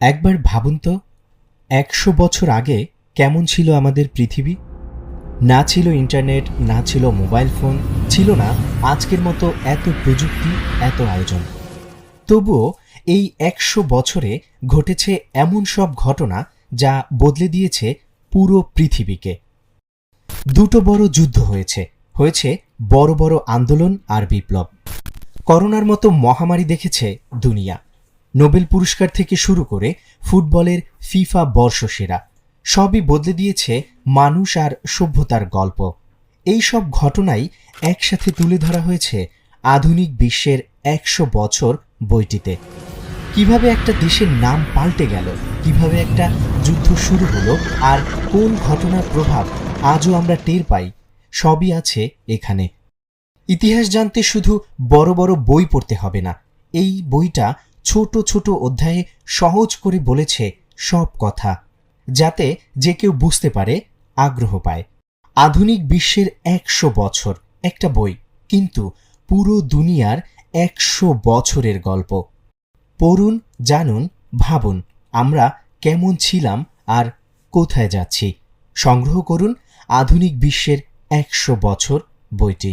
একবার ভাবুন তো, ১০০ বছর আগে কেমন ছিল আমাদের পৃথিবী? না ছিল ইন্টারনেট, না ছিল মোবাইল ফোন, ছিল না আজকের মতো এত প্রযুক্তি, এত আয়োজন। তবুও এই ১০০ বছরে ঘটেছে এমন সব ঘটনা যা বদলে দিয়েছে পুরো পৃথিবীকে। দুটো বড় যুদ্ধ হয়েছে, হয়েছে বড় বড় আন্দোলন আর বিপ্লব। করোনার মতো মহামারী দেখেছে দুনিয়া। নোবেল পুরস্কার থেকে শুরু করে ফুটবলের ফিফা বর্ষসেরা সবই বদলে দিয়েছে মানুষ আর সভ্যতার গল্প। এই সব ঘটনাই একসাথে তুলে ধরা হয়েছে আধুনিক বিশ্বের ১০০ বছর বইটিতে। কিভাবে একটা দেশের নাম পাল্টে গেল, কিভাবে একটা যুদ্ধ শুরু হলো, আর কোন ঘটনার প্রভাব আজও আমরা টের পাই, সবই আছে এখানে। ইতিহাস জানতে শুধু বড় বড় বই পড়তে হবে না, এই বইটা ছোট ছোট অধ্যায়ে সহজ করে বলেছে সব কথা, যাতে যে কেউ বুঝতে পারে, আগ্রহ পায়। আধুনিক বিশ্বের ১০০ বছর, একটা বই, কিন্তু পুরো দুনিয়ার ১০০ বছরের গল্প। পড়ুন, জানুন, ভাবুন আমরা কেমন ছিলাম আর কোথায় যাচ্ছি। সংগ্রহ করুন আধুনিক বিশ্বের ১০০ বছর বইটি।